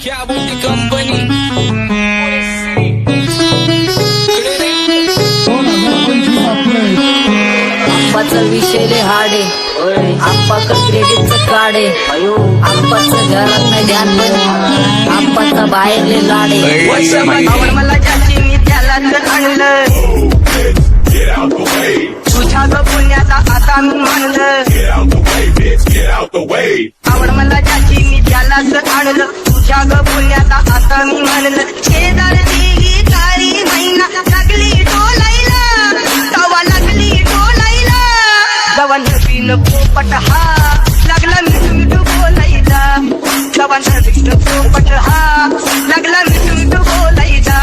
क्या बोलती कंपनी आप्पाचा विषय रे हाडे आप्पाकडे क्रेडिटचं काढे आप्पाचं घरात नाही ध्यान पण आप्पाचा बाहेरले लाडे आवड मला ज्याची मी त्याला तर आणलं तुझ्या ग पुण्याचा आता मी म्हणलं आवड मला ज्याची मी त्याला तर आणलं तुझ्या ग पुण्याचा आता मी म्हणलं शेजार दिली काळी महिना लागली डोलायला तवा लागली डोलायला जवा नवीन पोपट हा लागला मिठू मिठू बोलायला जवा नवीन पोपट हा लागला मिठू मिठू बोलायला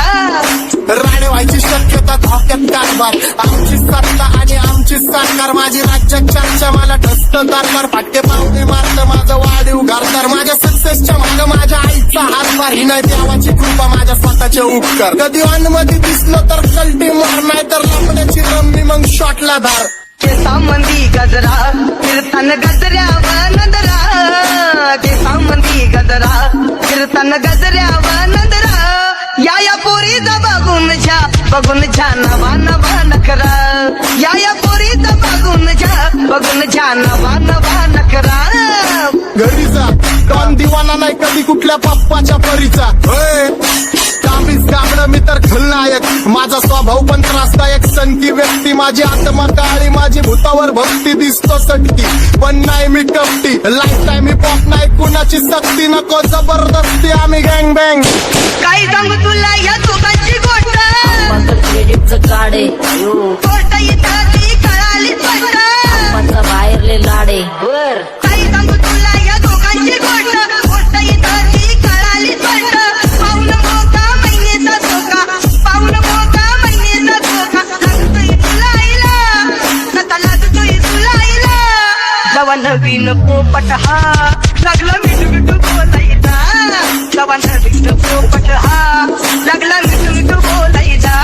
राणे व्हायची शक्यता धोक्यात कारभार आमची सत्ता आणि आमची सरकार माझी राज्यात चर्चा मला ठसत कारभार फाटके पावणे मारत माझं वाढीव घरदार माझ्या सक्सेसच्या माग माझ्या आईचा हातभार ही नाही देवाची कृपा माझ्या स्वतःचे उपकार कधी मध्ये दिसलो तर कल्टी मार नाही तर लपण्याची रम्मी मग शॉटला धार केसामंदी गजरा कीर्तन गजऱ्यावर नंदरा केसामंदी गजरा कीर्तन गजऱ्यावर नंदरा या पोरीचा बघून झा नवा नवा नखरा या पोरीचा बघून झा नवा नवा नखरा घरी जा डॉन दिवाना नाही कधी कुठल्या पप्पाच्या परीचा कामीच गाबडं मी तर खलनायक माझा स्वभाव पण त्रासदायक सनकी व्यक्ती माझी आत्मा काळी माझी भूतावर भक्ती दिसतो सटकी पण नाही मी कपटी लाईफ टाईम मी पॉप नाही कुणाची सक्ती नको जबरदस्ती आम्ही गँग बँग काय सांगू तुला या दोघांची गोष्ट आप्पाकडे क्रेडिटचं काढे गोष्ट इथं ती कळाली स्पष्ट आप्पाचा बाहेरले लाडे काय सांगू तुला या दोघांची गोष्ट इथं ती कळाली स्पष्ट पाऊन मोठा महिन्याचा धोका पाऊन मोठा महिन्याचा धोका लागतोय तुला आईला नका लागतोय तुला आईला जवा नवीन पोपट हा लागला मिठू मिठू बोलायचा जवा नवीन पोपट हा लागला मिठू मिठू बोलायचा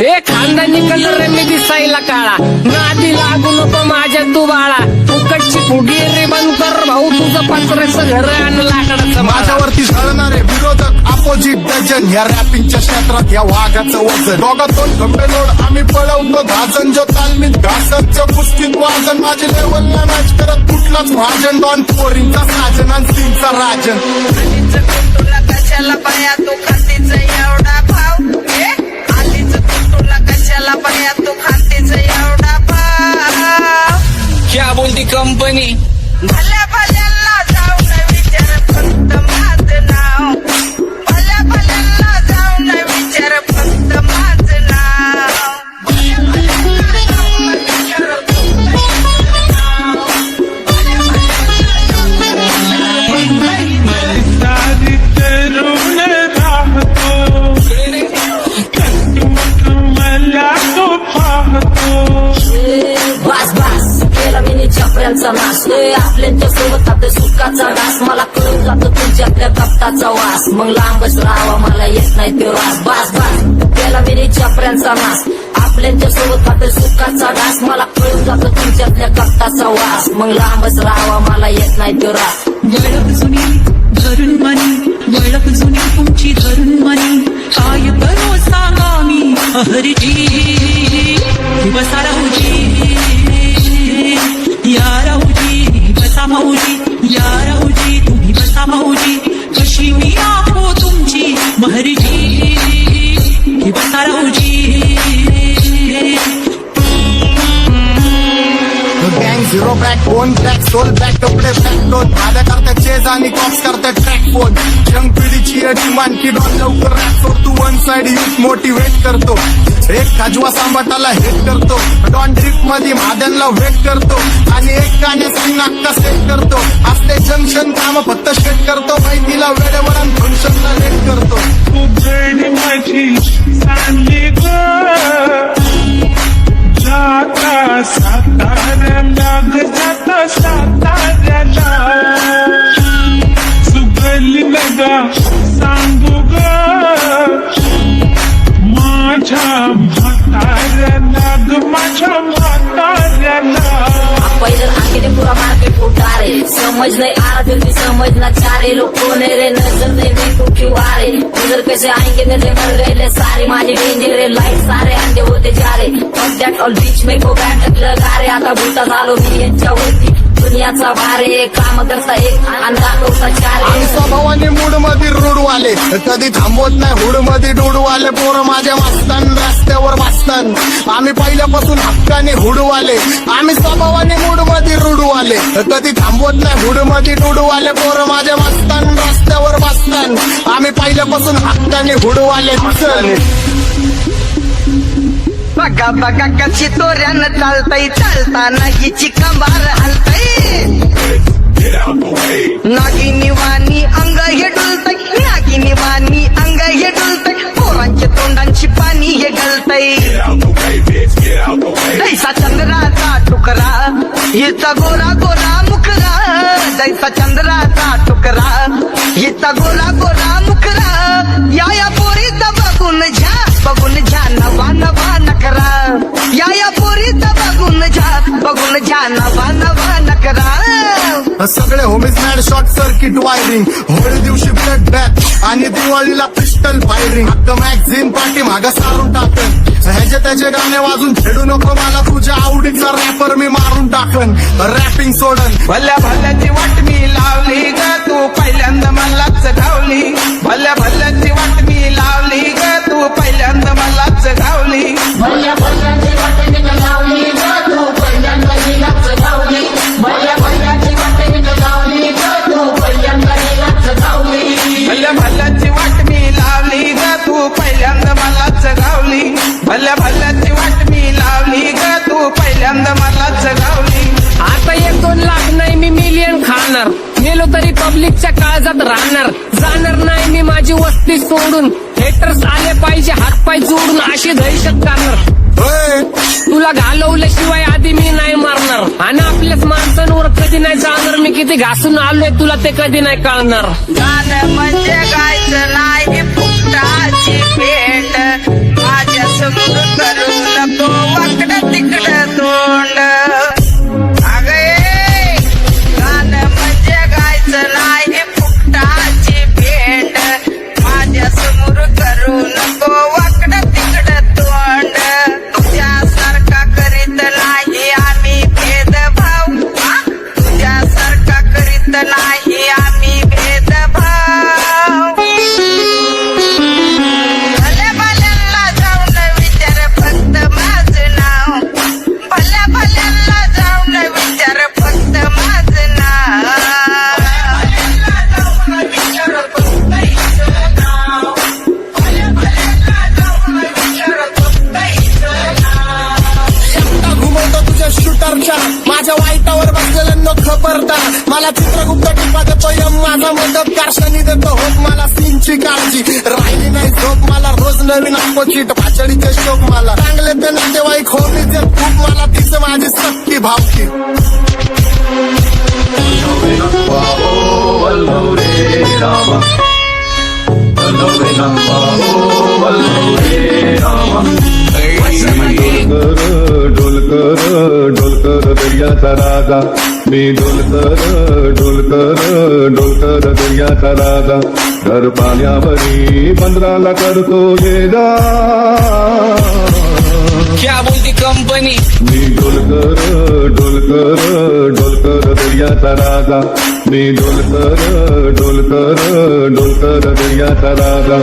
ए खानदानी कलर रे मी दिसायला काळा नादी लागू नको माझ्या तू बाळा फुकटची फुगी रे बंद कर भाऊ तुझं पत्र्याचं घर आणि लाकडाचं माझ्यावरती झळणारे विरोधक अपोजिट डजन या रॅपिंगच्या क्षेत्रात या वाघाचं वजन दोघातून खंबे लोड आम्ही पळवतो धाजन जो तालमीत घासतच्या कुस्तीत वाजन माझी लेवल ना मॅच करत कुठलाच भाजन डॉन पोरींचा साजन आणि सिंगचा राजन तुला कशाला पाया तू खातीच एवढा भाव आलीच तुला कशाला पाया तू खातीच एवढा भाव क्या बोलती कंपनी भल्या भल्यांना जाऊ न विचार फक्त माझं नाव भल्या भल्यांना जाऊ न विचार फक्त माझं नाव सारी तरुण राहतो मला तो पाहतो बास बास केला मी चपऱ्यांचा नाश आपल्यांच्या सोबत आपल्या सुखाचा डास मला कळून जातो तुमच्यातल्या कपटाचा वास मग लांबच राहावा मला येत नाही तो रास बास बास केला मी चपऱ्यांचा नाश आपल्यांच्या सोबत आपल्या सुखाचा डास मला कळून जातो तुमच्यातल्या कपटाचा वास मग लांबच राहावा मला येत नाही तो रास वळख जुनी धरून मनी वळख जुनी तुमची धरून मनी काय करो सांगा मी हरजी बसा राहूजी या राहूजी बसा माऊजी या राहूजी तुम्ही बसा माऊजी कशी मी आहो तुमची महरजी बसा राहूजी गँग zero back one black soul back कपडे बॅक दोन माझ्या करता चेज आणि कॉप्स करता ट्रॅक फोन यंग पिढीची डिमांड की डॉन लवकर रॅप सोडतो वन साइड यूथ मोटिवेट करतो एक खाजवा सांबाटाला हेट करतो डॉन ट्रिप मध्ये महाद्यांना वेट करतो आणि एक गाण्याची नाक्का सेट करतो असले जंक्शन काम फक्त शेट करतो माहितीला वेळेवर आणि फंक्शनला लेट करतो उघड माझी चांगली ग जाता साताऱ्याला ग जाता साताऱ्याला सुगली लगा सांगू ग माझ्या म्हाताऱ्याला ग माझ्या म्हाताऱ्याला पहिलं आखिरी पुरा मार्केट उतारे समज नाही आरा दिल समज ना चारे लोग कोने रे नजर नहीं देखो इधर कैसे आएंगे मेरे मर गए सारे माझे डेंजर लाईट सारे अंडे होते जा रे कॉन्टॅक्ट ऑल बीच में को बॅट लगा रे आता भूता झालो मी यांच्यावरती दुनियाचा भारे काम करता एक आणि दाखवता चार आम्ही स्वभावाने मूड मध्ये रूडवाले कधी थांबवत नाही हुड मध्ये डुडवाले पोरं माझ्या वाचतान रस्त्यावर वाचतान आम्ही पहिल्यापासून हक्काने हुडवाले आम्ही स्वभावाने मूड मध्ये रूडवाले कधी थांबवत नाही हुड मध्ये डुडवाले पोरं माझ्या वाचतान रस्त्यावर वाचतान आम्ही पहिल्यापासून हक्काने हुडवाले बघा बघा कशी तोऱ्यानं चालतय चालताना हिची कंबार हलतय नागिनी वाणी अंग हे डुलतय नागिनी वाणी अंग हे डुलतय पोरांच्या तोंडांची पाणी हे गलतय जैसा चंद्राचा टुकरा हिचा गोरा गोरा मुखरा जैसा चंद्राचा टुकरा हिचा गोरा गोरा मुखरा या पोरीचा बघून झा नवा नवा नकरा या पोरीचा बघून झा नवा नवा नकरा सगळे homies mad short circuit wiring Holi दिवशी ब्लड बॅथ आणि दिवाळीला पिस्टल फायरिंग हक्क मॅगझिन पाठी मागं सारून टाकन ह्याचे त्याचे गाणे वाजून खेळू नको मला तुझ्या आवडीचा रॅपर मी मारून टाकन रॅपिंग सोडन भल्या भल्याची वाट मी लावली ग तू पहिल्यांदा मलाच घावली भल्या भल्याची वाट मी लावली ग तू पहिल्यांदा मलाच घावली भल्या भल्याची वाट मी लावली ग तू पहिल्यांदा हिलाच गावली भल्या भल्याची वाट मी लावली ग तू पहिल्यांदा हिलाच गावली भल्या भल्याची वाट मी लावली ग तू पहिल्यांदा मलाच घावली भल्या भल्याची वाट मी लावली ग तू पहिल्यांदा मलाच घावली आता 1-2 लाख नाही मी मिलियन खाणार गेलो तरी पब्लिकच्या काळजात राहणार जाणार नाही मी माझी वस्ती सोडून हेटर्स आले पाहिजे हातपाय जोडून अशी दहशत करणार होय तुला घालवल्याशिवाय आधी मी नाही मारणार आणि आपल्याच माणसांवर कधी नाही चालणार मी किती घासून आलोय तुला ते कधी नाही कळणार गाणं म्हणजे गायचं नाही फुकटाची भेट माझ्या समोर करू नको वाकडं तिकडं तोंड गाणं म्हणजे गायचं नाही फुकटाची भेट माझ्या समोर करू नको वाकडं तिकडं तोंड तुझ्यासारखा करीत नाही आम्ही भेदभाव तुझ्यासारखा करीत नाही आम्ही भेदभाव भल्या भल्यांना जाऊन विचार फक्त माझं नाव भल्या भल्यांना जाऊन विचार फक्त माझं नाव घुमवतो तुझ्या शूटरच्या माझ्या वाईटावर बसलेल्यांना खबरदार मला चित्रगुप्त टिपा देतो यम माझा मदतगार शनी देतो होप मला सीनची काळजी राहिली नाही झोप मला रोज नवीन अपोजिट भाचडीचे शोक मला चांगले ते नातेवाईक होमीचे खूप मला तिचं माझी सक्ती भावकी ढोलकर दर्याचा राजा मी ढोलकर दर्याचा राजा घर पाण्यावरी बंदराला करतो ये जा क्या बोलती कंपनी मी ढोलकर दर्याचा राजा मी ढोलकर दर्याचा राजा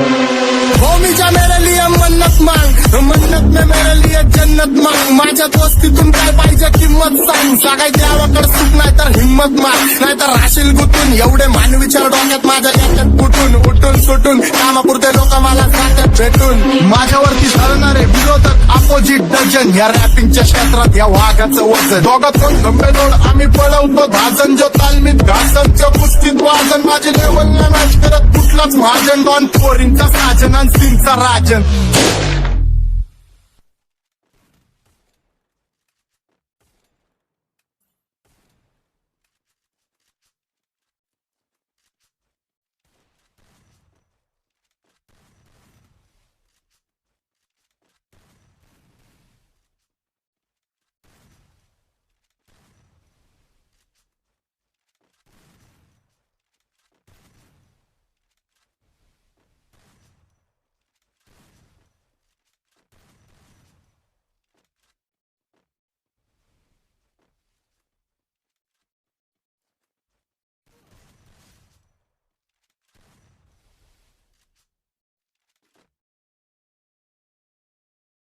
होमीच्या मेरे लिए मन्नत मांग मन्नत में मेरे लिए जन्नत मांग माझ्या दोस्तीतून काय पाहिजे किंमत सांग सगळ्या देवाकडे सुख नाही तर हिंमत माग नाही तर राशील गुतून एवढे मान विचार डोक्यात माझ्या याच्यात फुटून उठून सुटून कामापुरते लोक मला जातात भेटून माझ्यावरती ठरणारे विरोधक अपोजिट डझन या रॅपिंगच्या क्षेत्रात या वाघाचं वजन दोघात कोण गंभेदोड आम्ही पळवतो भाजन जो तालमीत घासनच्या कुस्तीत वाजन माझे लेवल नाही मॅच करत कुठलाच महाजन डॉन पोरींचा साजन आणि सिंगचा राजन